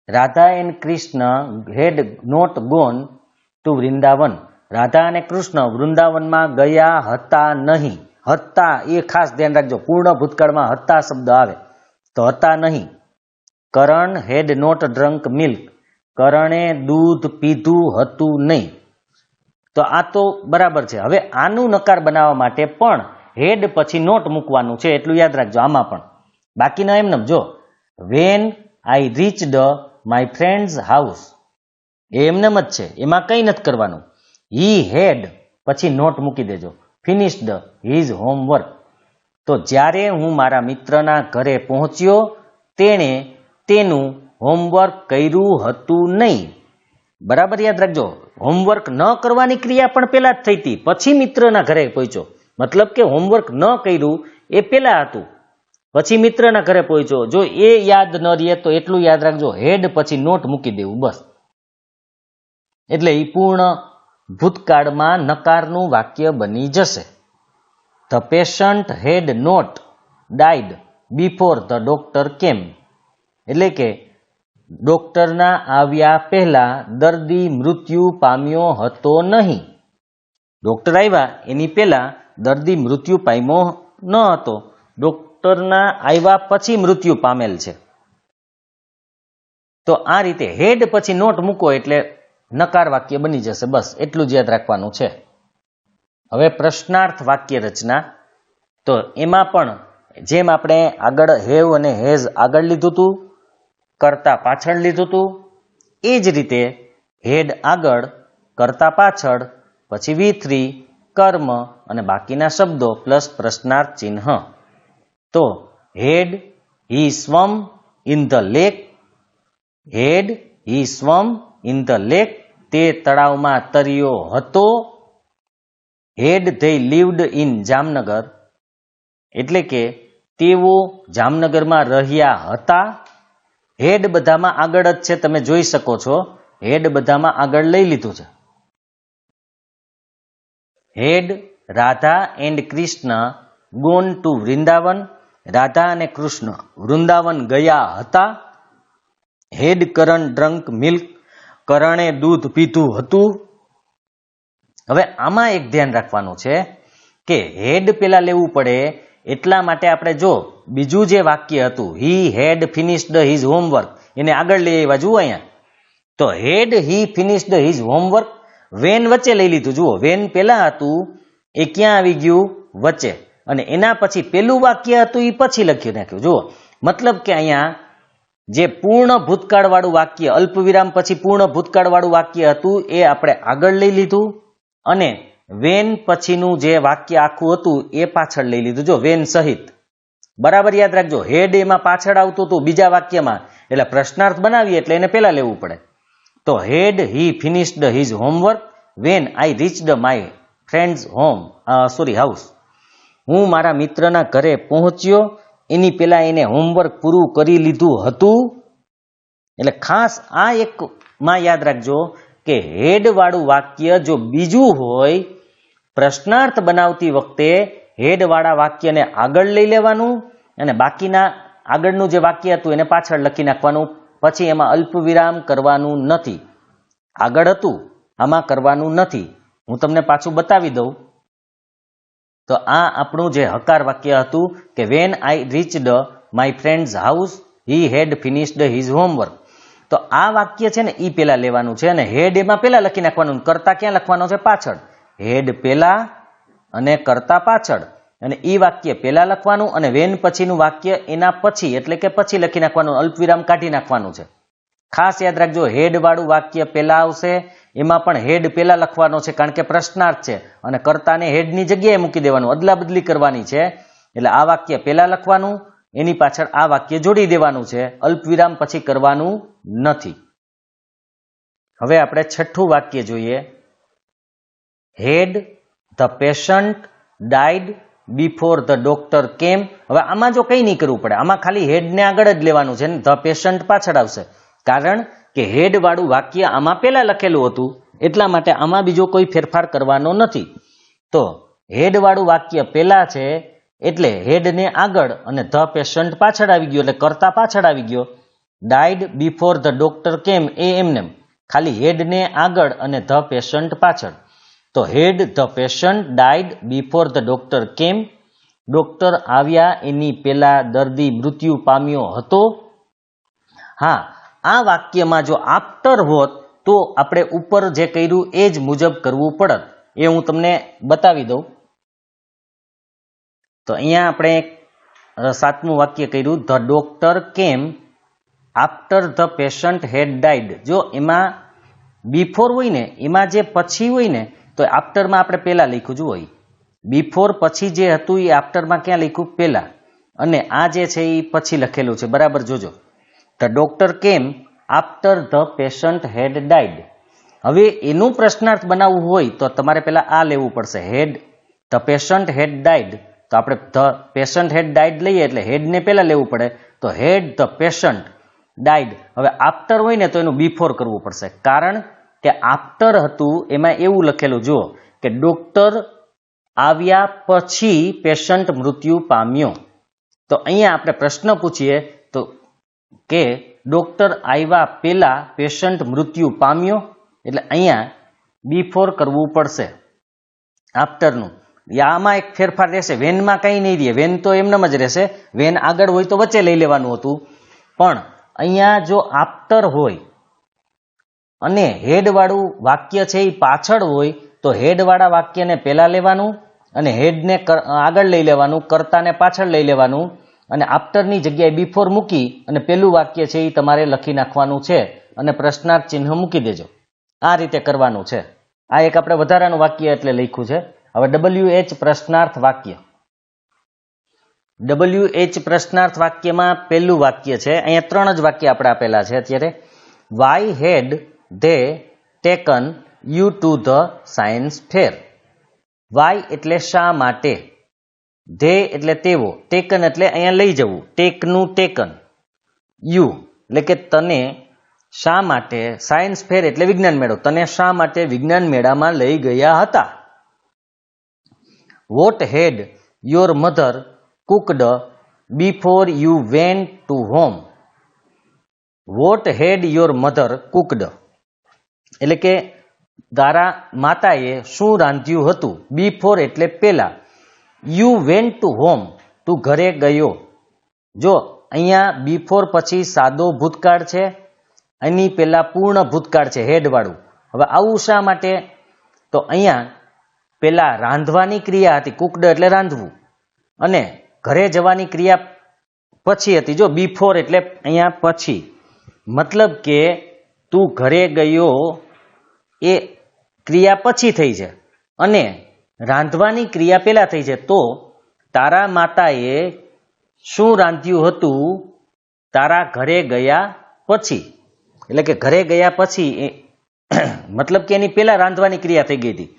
Radha and Krishna had not gone to Vrindavan, Radha અને કૃષ્ણ વૃંદાવનમાં ગયા હતા નહીં. હતા એ ખાસ ધ્યાન રાખજો, પૂર્ણ ભૂતકાળમાં હતા શબ્દ આવે તો હતા નહીં. કરણ હેડ નોટ ડ્રંક મિલ્ક, કરણે દૂધ પીધું હતું નહીં. તો આ તો બરાબર છે. હવે આનું નકાર બનાવવા માટે પણ હેડ પછી નોટ મૂકવાનું છે, એટલું યાદ રાખજો આમાં પણ. બાકીના એમને જો when I reached my friends house, એ એમનેમ જ છે, એમાં કંઈ નથી કરવાનું. હી હેડ પછી નોટ મૂકી દેજો, ફિનિશ્ડ હિઝ હોમવર્ક, તો જ્યારે હું મારા મિત્રના ઘરે પહોંચ્યો તેણે તેનું હોમવર્ક કર્યું હતું નહીં. બરાબર યાદ રાખજો, હોમવર્ક ન કરવાની ક્રિયા પણ પહેલા જ થઈ હતી, પછી મિત્રના ઘરે પહોંચ્યો, મતલબ કે હોમવર્ક ન કર્યું એ પહેલા હતું, પછી મિત્રના ઘરે પહોંચ્યો. જો એ યાદ ન રહે તો એટલું યાદ રાખજો, હેડ પછી નોટ મૂકી દેવું બસ, એટલે એ પૂર્ણ ભૂતકાળમાં નકારનું વાક્ય બની જશે. The patient had not died before the doctor came, એટલે કે ડોક્ટરના આવ્યા પહેલા દર્દી મૃત્યુ પામ્યો હતો નહીં. ડોક્ટર આવ્યા એની પહેલા દર્દી મૃત્યુ પામ્યો ન હતો, ડોક્ટરના આવ્યા પછી મૃત્યુ પામેલ છે. તો આ રીતે હેડ પછી નોટ મૂકો એટલે નકાર વાક્ય બની જશે, બસ એટલું જ યાદ રાખવાનું છે. હવે પ્રશ્નાર્થ વાક્ય રચના, તો એમાં પણ જેમ આપણે આગળ હેવ અને હેઝ આગળ લીધું હતું, કરતા પાછળ લીધું હતું, એ જ રીતે હેડ આગળ, કરતા પાછળ, પછી V3 કર્મ અને બાકીના શબ્દો પ્લસ પ્રશ્નાર્થ ચિહ્ન. તો had he swum in the lake, had he swum in the lake, તે તળાવમાં તર્યો હતો. Had they lived in Jamnagar, એટલે કે તેઓ જામનગરમાં રહ્યા હતા. હેડ બધામાં આગળ જ છે, તમે જોઈ શકો છો, હેડ બધામાં આગળ લઈ લીધું છે. Had Radha and Krishna gone to Vrindavan, Radha અને કૃષ્ણ વૃંદાવન ગયા હતા. હેડ કરણ ડ્રંક મિલ્ક, કરણે દૂધ પીધું હતું. હવે આમાં એક ધ્યાન રાખવાનું છે કે હેડ પેલા લેવું પડે, એટલા માટે આપણે જો બીજું જે વાક્ય હતું હી હેડ ફિનિશ્ડ હિઝ હોમવર્ક, એને આગળ લઈ આવ્યા. જુઓ અહીંયા તો had he finished his homework, van વચ્ચે લઈ લીધું. જુઓ, વેન પેલા હતું એ ક્યાં આવી ગયું? વચ્ચે. અને એના પછી પેલું વાક્ય હતું એ પછી લખી નાખ્યું. જુઓ, મતલબ કે અહીંયા જે પૂર્ણ ભૂતકાળ વાળું વાક્ય, અલ્પ વિરામ પછી પૂર્ણ ભૂતકાળ વાળું વાક્ય હતું એ આપણે આગળ લઈ લીધું અને વેન પછીનું જે વાક્ય આખું હતું એ પાછળ લઈ લીધું. જો, વેન સહિત. બરાબર યાદ રાખજો, હેડ એમાં પાછળ આવતું હતું બીજા વાક્યમાં, એટલે પ્રશ્નાર્થ બનાવીએ એટલે એને પેલા લેવું પડે. તો had he finished his homework when I reached my friends house. હું મારા મિત્રના ઘરે પહોંચ્યો એની પેલા એને હોમવર્ક પૂરું કરી લીધું હતું. એટલે ખાસ આ એક માં યાદ રાખજો કે હેડ વાળું વાક્ય જો બીજું હોય, પ્રશ્નાર્થ બનાવતી વખતે હેડ વાળા વાક્યને આગળ લઈ લેવાનું અને બાકીના આગળનું જે વાક્ય હતું એને પાછળ લખી નાખવાનું. પછી એમાં અલ્પ વિરામ કરવાનું નથી. આગળ હતું આમાં કરવાનું નથી. હું તમને પાછું બતાવી દઉં. તો આ આપણું જે હકાર વાક્ય હતું કે when I reached my friends house he had finished his homework. તો આ વાક્ય છે ને એ પેલા લેવાનું છે અને હેડ એમાં પેલા લખી નાખવાનું. કરતા ક્યાં લખવાનો છે? પાછળ. હેડ પેલા અને કરતા પાછળ. અને એ વાક્ય પેલા લખવાનું અને વેન પછીનું વાક્ય એના પછી, એટલે કે પછી લખી નાખવાનું. અલ્પ વિરામ કાઢી નાખવાનું છે. ખાસ યાદ રાખજો, હેડ વાળું વાક્ય પેલા આવશે, એમાં પણ હેડ પેલા લખવાનો છે કારણ કે પ્રશ્નાર્થ છે અને કર્તાને હેડની જગ્યાએ મૂકી દેવાનું, અદલા બદલી કરવાની છે. એટલે આ વાક્ય પેલા લખવાનું, એની પાછળ આ વાક્ય જોડી દેવાનું છે. અલ્પ વિરામ પછી કરવાનું નથી. હવે આપણે છઠ્ઠું વાક્ય જોઈએ. હેડ the patient died before the doctor came. હવે આમાં જો કંઈ નહીં કરવું પડે, આમાં ખાલી હેડને આગળ જ લેવાનું છે ને ધ પેશન્ટ પાછળ આવશે. કારણ કે હેડ વાળું વાક્ય આમાં પેલા લખેલું હતું, એટલા માટે આમાં બીજો કોઈ ફેરફાર કરવાનો નથી. તો હેડ વાળું વાક્ય પેલા છે એટલે હેડને આગળ અને ધ પેશન્ટ પાછળ આવી ગયો, એટલે કરતા પાછળ આવી ગયો. ડાઈડ બિફોર ધ ડોક્ટર કેમ એ એમને ખાલી હેડને આગળ અને ધ પેશન્ટ પાછળ. તો હેડ the patient died before the doctor કેમ. ડોક્ટર આવ્યા એની પેલા દર્દી મૃત્યુ પામ્યો હતો. હા, આ વાક્યમાં જો આફ્ટર હોત તો આપણે ઉપર જે કર્યું એ જ મુજબ કરવું પડત. એ હું તમને બતાવી દઉં. તો અહીંયા આપણે સાતમું વાક્ય કર્યું, the doctor came after the patient had died. જો એમાં બિફોર હોય ને, એમાં જે પછી હોય ને, તો આફ્ટરમાં આપણે પહેલા લખ્યું જ હોય. બિફોર પછી જે હતું એ આફ્ટરમાં ક્યાં લખ્યું? પહેલા. અને આ જે છે એ પછી લખેલું છે. બરાબર જોજો. The doctor came after the patient had died. હવે એનું પ્રશ્નાર્થ બનાવવું હોય તો તમારે પહેલા આ લેવું પડશે, had the patient had died. તો આપણે ધ પેશન્ટ હેડ ડાઈડ લઈએ એટલે હેડને પહેલા લેવું પડે. તો હેડ ધ પેશન્ટ ડાઈડ. હવે આફ્ટર હોય ને તો એનું બિફોર કરવું પડશે, કારણ કે આફ્ટર હતું એમાં એવું લખેલું જુઓ કે ડોક્ટર આવ્યા પછી પેશન્ટ મૃત્યુ પામ્યો. તો અહીંયા આપણે પ્રશ્ન પૂછીએ તો કે ડોક્ટર આવ્યા પહેલા પેશન્ટ મૃત્યુ પામ્યો, એટલે અહીંયા બિફોર કરવું પડશે આફ્ટરનું. આમાં એક ફેરફાર રહેશે, વેનમાં કંઈ નહીં રહે, વેન તો એમનેમ જ રહેશે. વેન આગળ હોય તો વચ્ચે લઈ લેવાનું હતું, પણ અહીંયા જો આફ્ટર હોય અને હેડ વાળું વાક્ય છે એ પાછળ હોય તો હેડ વાળા વાક્યને પહેલા લેવાનું અને હેડને આગળ લઈ લેવાનું, કર્તાને પાછળ લઈ લેવાનું અને આફ્ટરની જગ્યાએ બિફોર મૂકી અને પેલું વાક્ય છે એ તમારે લખી નાખવાનું છે અને પ્રશ્નાર્થ ચિહ્ન મૂકી દેજો. આ રીતે કરવાનું છે. આ એક આપણે વધારાનું વાક્ય એટલે લખ્યું છે. હવે WH પ્રશ્નાર્થ વાક્ય. WH પ્રશ્નાર્થ વાક્યમાં પહેલું વાક્ય છે, અહીંયા 3 જ વાક્ય આપણે આપેલા છે અત્યારે. Why had they taken you to the science fair. Why એટલે શા માટે, ધે એટલે તેઓ, ટેકન એટલે અહીંયા લઈ જવું, ટેકનું ટેકન, યુ એટલે કે તને શા માટે, સાયન્સ ફેર એટલે વિજ્ઞાન મેળો, તને શા માટે વિજ્ઞાન મેળામાં લઈ ગયા હતા. Vote head your mother cooked before you went to home. Vote head your mother cooked એટલે કે તારા માતાએ શું રાંધ્યું હતું, બિફોર એટલે પહેલા, યુ વેન્ટ ટુ હોમ તું ઘરે ગયો. જો અહીંયા બિફોર પછી સાદો ભૂતકાળ છે, એની પહેલા પૂર્ણ ભૂતકાળ છે હેડ વાળું. હવે આવું શા માટે? તો અહીંયા પેલા રાંધવાની ક્રિયા હતી, કુકડ એટલે રાંધવું, અને ઘરે જવાની ક્રિયા પછી હતી. જો બિફોર એટલે અહીંયા પછી, મતલબ કે તું ઘરે ગયો એ ક્રિયા પછી થઈ છે અને રાંધવાની ક્રિયા પહેલા થઈ છે. તો તારા માતાએ શું રાંધ્યું હતું તારા ઘરે ગયા પછી, એટલે કે ઘરે ગયા પછી મતલબ કે એની પહેલા રાંધવાની ક્રિયા થઈ ગઈ હતી.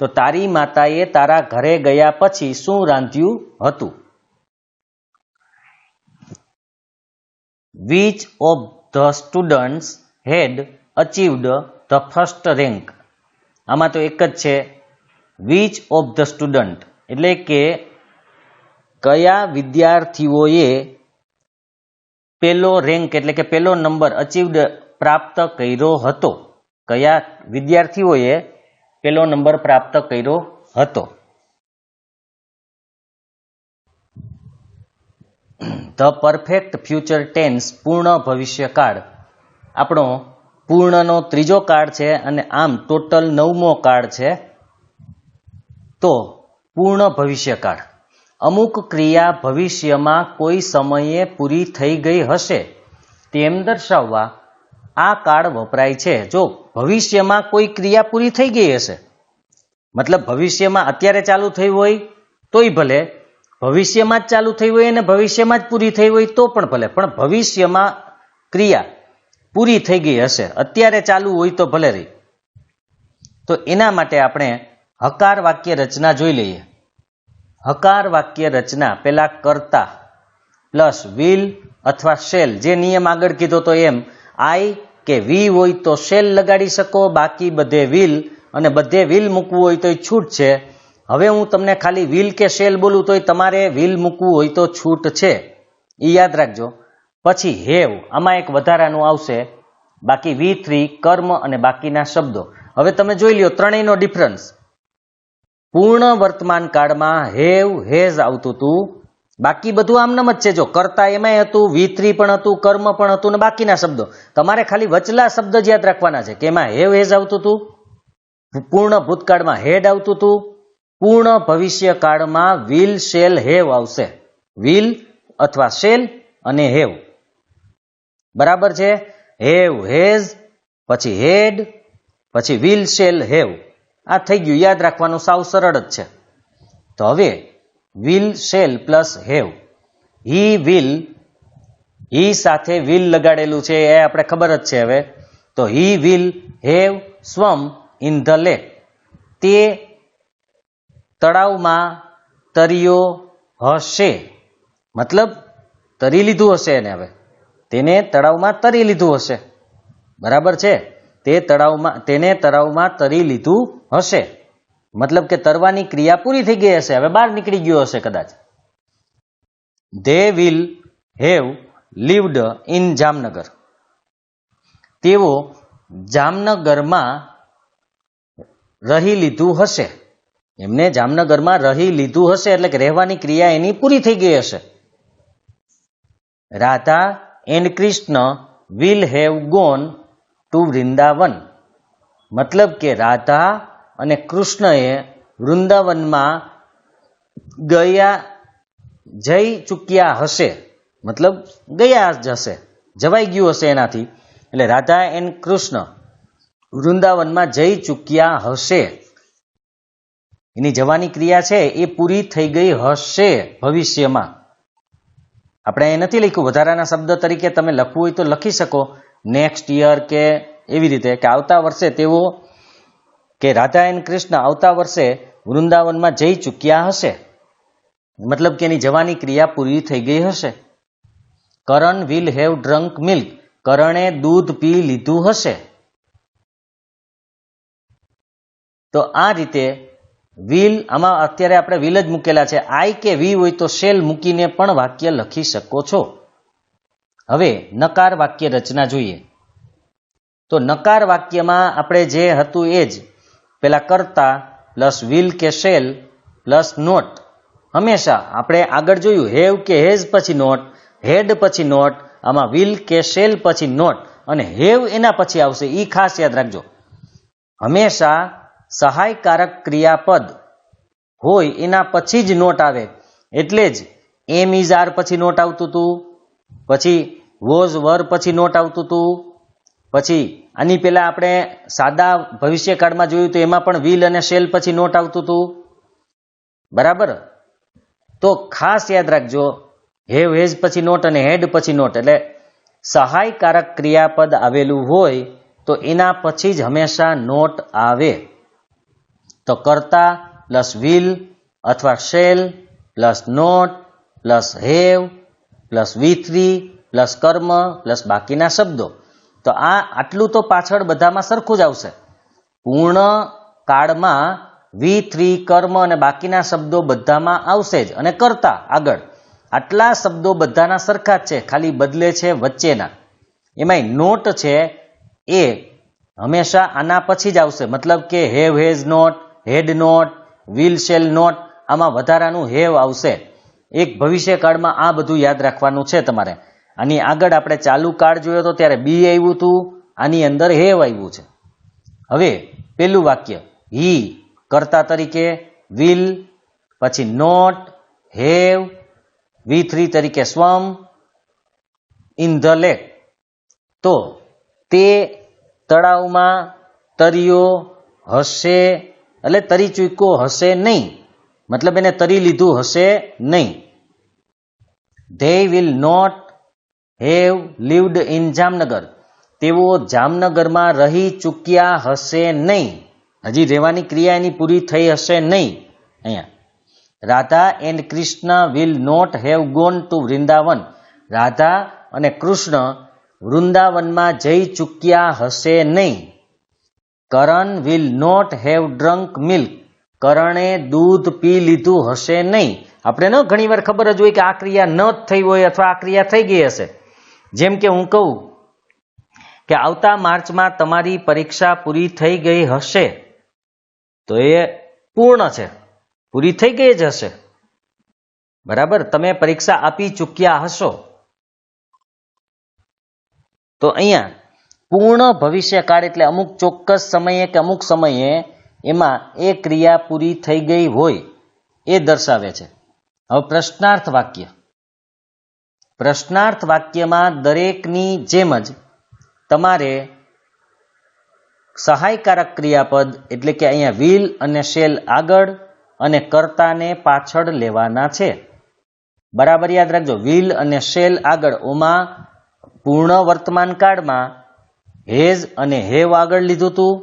તો તારી માતાએ તારા ઘરે ગયા પછી શું રાંધ્યું હતું? Which of the students had achieved the first rank? આમાં તો એક જ છે, which of the student, એટલે કે કયા વિદ્યાર્થીઓએ પેલો રેન્ક એટલે કે પેલો નંબર અચીવ્ડ પ્રાપ્ત કર્યો હતો. કયા વિદ્યાર્થીઓએ પેલો નંબર પ્રાપ્ત કર્યો હતો? ધ પરફેક્ટ ફ્યુચર ટેન્સ, પૂર્ણ ભવિષ્યકાળ, આપણો પૂર્ણનો ત્રીજો કાળ છે અને આમ ટોટલ 9મો કાળ છે. તો પૂર્ણ ભવિષ્યકાળ, અમુક ક્રિયા ભવિષ્યમાં કોઈ સમયે પૂરી થઈ ગઈ હશે તેમ દર્શાવવા આ કાળ વપરાય છે. જો ભવિષ્યમાં કોઈ ક્રિયા પૂરી થઈ ગઈ હશે, મતલબ ભવિષ્યમાં અત્યારે ચાલુ થઈ હોય તોય ભલે, ભવિષ્યમાં જ ચાલુ થઈ હોય અને ભવિષ્યમાં જ પૂરી થઈ હોય તો પણ ભલે, પણ ભવિષ્યમાં ક્રિયા પૂરી થઈ ગઈ હશે, અત્યારે ચાલુ હોય તો ભલે રહી. તો એના માટે આપણે હકાર વાક્ય રચના જોઈ લઈએ. હકાર વાક્ય રચના પેલા કર્તા પ્લસ વિલ અથવા શેલ, જે નિયમ આગળ કીધો તો એમ આઈ કે વી હોય તો શેલ લગાડી શકો, બાકી બધે વિલ, અને બધે વિલ મૂકવું હોય તો છૂટ છે. હવે હું તમને ખાલી વિલ કે શેલ બોલું તો તમારે વિલ મૂકવું હોય તો છૂટ છે, એ યાદ રાખજો. પછી હેવ, આમાં એક વધારાનું આવશે, બાકી V3 કર્મ અને બાકીના શબ્દો. હવે તમે જોઈ લ્યો ત્રણેયનો ડિફરન્સ. પૂર્ણ વર્તમાન કાળમાં હેવ હેઝ આવતું હતું, બાકી બધું આમનામ જ છે. જો કર્તા એમાંય હતું, V3 પણ હતું, કર્મ પણ હતું, ને બાકીના શબ્દો. તમારે ખાલી વચલા શબ્દ જ યાદ રાખવાના છે કે એમાં હેવ હેઝ આવતું હતું, પૂર્ણ ભૂતકાળમાં હેડ આવતું હતું, પૂર્ણ ભવિષ્ય કાળમાં વિલ શેલ હેવ આવશે. વિલ અથવા શેલ અને હેવ, બરાબર છે. હેવ હેઝ, પછી હેડ, પછી વિલ શેલ હેવ. આ થઈ ગયું, યાદ રાખવાનું સાવ સરળ જ છે. તો હવે will shall plus have, he will, he સાથે વિલ લગાડેલું છે એ આપણે ખબર જ છે. હવે તો he will have swum in the lake, તે તળાવમાં તર્યો હશે, મતલબ તરી લીધું હશે એને. હવે તેને તળાવમાં તરી લીધું હશે, બરાબર છે. તેને તળાવમાં તરી લીધું હશે, મતલબ કે તરવાની ક્રિયા પૂરી થઈ ગઈ હશે, હવે બહાર નીકળી ગયો હશે કદાચ. They will have lived in Jamnagar, તેઓ જામનગરમાં રહી લીધું હશે. એમને જામનગરમાં રહી લીધું હશે એટલે કે રહેવાની ક્રિયા એની પૂરી થઈ ગઈ હશે. Radha and Krishna will have gone to Vrindavan, મતલબ કે રાધા અને કૃષ્ણએ વૃંદાવનમાં જઈ ચૂક્યા હશે, મતલબ ગયા જ હશે, જવાઈ ગયું હશે એનાથી. એટલે રાધા એન્ડ કૃષ્ણ વૃંદાવનમાં જઈ ચૂક્યા હશે, એની જવાની ક્રિયા છે એ પૂરી થઈ ગઈ હશે ભવિષ્યમાં. આપણે એ નથી લખ્યું, વધારાના શબ્દ તરીકે તમે લખવું હોય તો લખી શકો, નેક્સ્ટ યર કે એવી રીતે, કે આવતા વર્ષે તેઓ, કે રાધા એન્ડ કૃષ્ણ આવતા વર્ષે વૃંદાવનમાં જઈ ચૂક્યા હશે, મતલબ કે એની જવાની ક્રિયા પૂરી થઈ ગઈ હશે. કરણ વિલ હેવ ડ્રંક મિલ્ક, કરણે દૂધ પી લીધું હશે. તો આ રીતે વિલ, આમાં અત્યારે આપણે વિલ જ મૂકેલા છે. આઈ કે વી હોય તો શેલ મૂકીને પણ વાક્ય લખી શકો છો. હવે નકાર વાક્ય રચના જોઈએ. તો નકાર વાક્યમાં આપણે જે હતું એ જ, પેલા કર્તા પ્લસ વિલ કે શેલ પ્લસ નોટ. હંમેશા આપણે આગળ જોયું હેવ કે હેઝ પછી નોટ, હેડ પછી નોટ, આમાં વિલ કે શેલ પછી નોટ, અને હેવ એના પછી આવશે. એ ખાસ યાદ રાખજો, હંમેશા સહાયકારક ક્રિયાપદ હોય એના પછી જ નોટ આવે. એટલે જ એમ ઇઝ આર પછી નોટ આવતું હતું, પછી વોઝ વર પછી નોટ આવતું હતું, પછી આની પહેલા આપણે સાદા ભવિષ્યકાળમાં જોયું તો એમાં પણ વિલ અને શેલ પછી નોટ આવતું હતું. બરાબર. તો ખાસ યાદ રાખજો, હેવ હેઝ પછી નોટ અને હેડ પછી નોટ. એટલે સહાયકારક ક્રિયાપદ આવેલું હોય તો એના પછી જ હંમેશા નોટ આવે. તો કર્તા પ્લસ વિલ અથવા shall plus not plus have plus V3 plus કર્મ પ્લસ બાકીના શબ્દો. તો આટલું તો પાછળ બધામાં સરખું જ આવશે. પૂર્ણ કાળમાં V3 કર્મ અને બાકીના શબ્દો બધામાં આવશે જ. અને કર્તા આગળ આટલા શબ્દો બધાના સરખા જ છે, ખાલી બદલે છે વચ્ચેના. એમાંય નોટ છે એ હંમેશા આના પછી જ આવશે. મતલબ કે have has not, had not, will shall not, આમાં વધારાનું હેવ આવશે. એક ભવિષ્યકાળમાં આ બધું યાદ રાખવાનું છે તમારે. આની આગળ આપણે ચાલુ કાળ જોયો તો ત્યારે બી આવ્યું હતું, આની અંદર હેવ આવ્યું છે. હવે પેલું વાક્ય હી કર્તા તરીકે, વિલ પછી નોટ, હેવ, V3 તરીકે સ્વમ, ઇન ધ લેક. તો તે તળાવમાં તર્યો હશે, એટલે તરી ચૂક્યો હશે નહીં, મતલબ એને તરી લીધું હશે નહીં. They will not have lived in Jamnagar. તેઓ જામનગરમાં રહી ચૂક્યા હશે નહીં. હજી રહેવાની ક્રિયા એની પૂરી થઈ હશે નહીં. અહીંયા Radha and Krishna will not have gone to Vrindavan. Radha અને કૃષ્ણ વૃંદાવનમાં જઈ ચૂક્યા હશે નહીં. Karan will not have drunk milk. કરણે દૂધ પી લીધું હશે નહીં. આપણે ન ઘણી વાર ખબર જ હોય કે આ ક્રિયા ન થઈ હોય અથવા આ ક્રિયા થઈ ગઈ હશે. જેમ કે હું કહું કે આવતા માર્ચમાં તમારી પરીક્ષા પૂરી થઈ ગઈ હશે, તો એ પૂર્ણ છે, પૂરી થઈ ગઈ જ હશે. બરાબર, તમે પરીક્ષા આપી ચૂક્યા હશો. તો અહીંયા પૂર્ણ ભવિષ્યકાળ એટલે અમુક ચોક્કસ સમયે કે અમુક સમયે એમાં એ ક્રિયા પૂરી થઈ ગઈ હોય એ દર્શાવે છે. હવે પ્રશ્નાર્થ વાક્ય. પ્રશ્નાર્થ વાક્યમાં દરેકની જેમ જ તમારે સહાયકારક ક્રિયાપદ એટલે કે અહીંયા વિલ અને શેલ આગળ અને કર્તાને પાછળ લેવાના છે. બરાબર યાદ રાખજો, વિલ અને શેલ આગળ. ઓમાં પૂર્ણ વર્તમાન કાળમાં હેઝ અને હેવ આગળ લીધું હતું,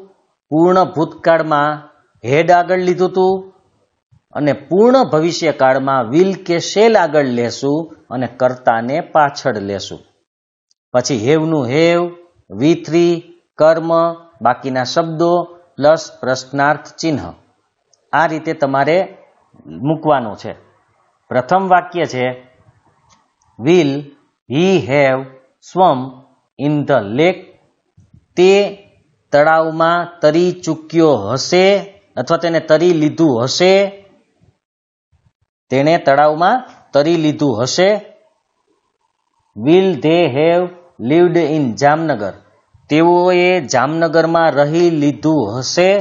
પૂર્ણ ભૂતકાળમાં હેડ આગળ લીધું હતું, અને પૂર્ણ ભવિષ્યકાળમાં વિલ કે શેલ આગળ લેશું અને કર્તાને પાછળ લેશું. પછી હેવનું હેવ, V3, કર્મ, બાકીના શબ્દો પ્લસ પ્રશ્નાર્થ ચિહ્ન. આ રીતે તમારે મૂકવાનું છે. પ્રથમ વાક્ય છે will he have swum in the lake. તે તળાવમાં તરી ચૂક્યો હશે અથવા તેને તરી લીધું હશે. તેણે તળાવમાં તરી લીધું હશે. Will they have lived in Jamnagar. તેઓએ જામનગરમાં રહી લીધું હશે.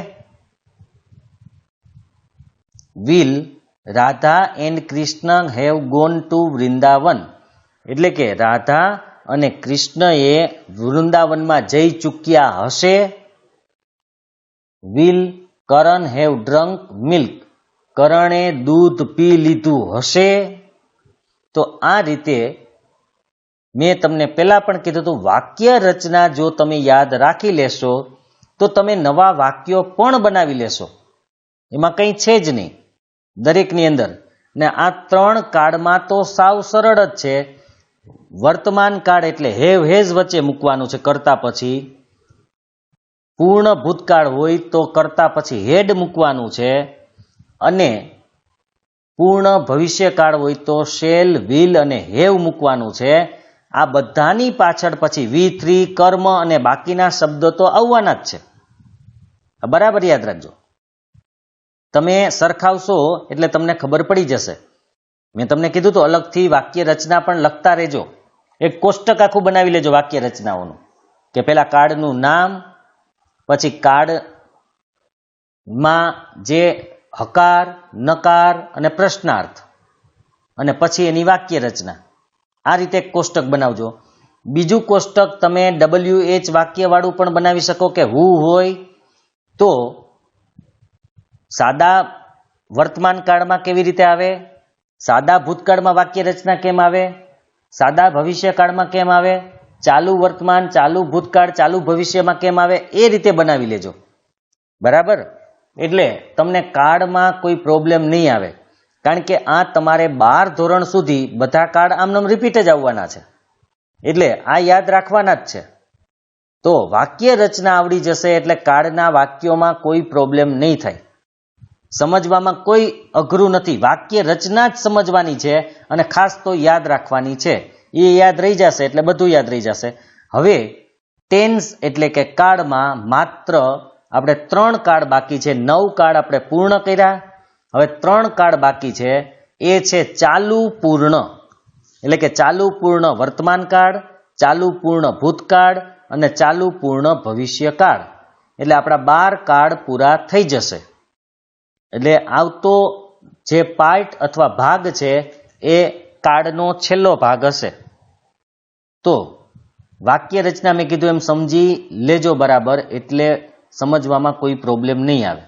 Will Radha and Krishna have gone to Vrindavan. એટલે કે રાધા અને કૃષ્ણએ વૃંદાવનમાં જઈ ચૂક્યા હશે. Will Karan have drunk milk. કરણે દૂધ પી લીધું હશે. તો આ રીતે મેં તમને પહેલા પણ કીધું હતું, વાક્ય રચના જો તમે યાદ રાખી લેશો તો તમે નવા વાક્યો પણ બનાવી લેશો. એમાં કંઈ છે જ નહીં દરેકની અંદર. ને આ ત્રણ કાળમાં તો સાવ સરળ જ છે. વર્તમાન કાળ એટલે હેવ હેઝ વચ્ચે મૂકવાનું છે કર્તા પછી. પૂર્ણ ભૂતકાળ હોય તો કર્તા પછી હેડ મૂકવાનું છે. અને પૂર્ણ ભવિષ્યકાળ હોય તો શેલ, વિલ અને હેવ મૂકવાનું છે. આ બધાની પાછળ પછી V3, કર્મ અને બાકીના શબ્દો તો આવવાના જ છે. બરાબર યાદ રાખજો. તમે સરખાવશો એટલે તમને ખબર પડી જશે. મેં તમને કીધું તો અલગથી વાક્ય રચના પણ લખતા રહેજો. એક કોષ્ટક આખું બનાવી લેજો વાક્ય રચનાઓનું, કે પેલા કાર્ડનું નામ, પછી કાર્ડ માં જે હકાર, નકાર અને પ્રશ્નાર્થ અને પછી એની વાક્ય રચના, આ રીતે એક કોષ્ટક બનાવજો. બીજું કોષ્ટક તમે WH વાક્યવાળું પણ બનાવી શકો કે હું હોય તો સાદા વર્તમાન કાળમાં કેવી રીતે આવે, સાદા ભૂતકાળમાં વાક્ય રચના કેમ આવે, સાદા ભવિષ્યકાળમાં કેમ આવે, ચાલુ વર્તમાન, ચાલુ ભૂતકાળ, ચાલુ ભવિષ્યમાં કેમ આવે, એ રીતે બનાવી લેજો. બરાબર? એટલે તમને કાળમાં કોઈ પ્રોબ્લેમ નહીં આવે, કારણ કે આ તમારે 12 ધોરણ સુધી બધા કાર્ડ આમનામ રિપીટ જ આવવાના છે, એટલે આ યાદ રાખવાના જ છે. તો વાક્ય રચના આવડી જશે એટલે કાર્ડના વાક્યોમાં કોઈ પ્રોબ્લેમ નહીં થાય, સમજવામાં કોઈ અઘરું નથી. વાક્ય રચના જ સમજવાની છે અને ખાસ તો યાદ રાખવાની છે. એ યાદ રહી જશે એટલે બધું યાદ રહી જશે. હવે ટેન્સ એટલે કે કાળમાં માત્ર આપણે 3 કાર્ડ બાકી છે. 9 કાર્ડ આપણે પૂર્ણ કર્યા, હવે 3 કાર્ડ બાકી છે. એ છે ચાલુ પૂર્ણ, એટલે કે ચાલુ પૂર્ણ વર્તમાન કાળ, ચાલુ પૂર્ણ ભૂતકાળ અને ચાલુ પૂર્ણ ભવિષ્યકાળ. એટલે આપણા 12 કાર્ડ પૂરા થઈ જશે. એટલે આવતો જે પાર્ટ અથવા ભાગ છે એ કાર્ડનો છેલ્લો ભાગ હશે. તો વાક્ય રચના મેં કીધું એમ સમજી લેજો બરાબર, એટલે સમજવામાં કોઈ પ્રોબ્લેમ નહીં આવે.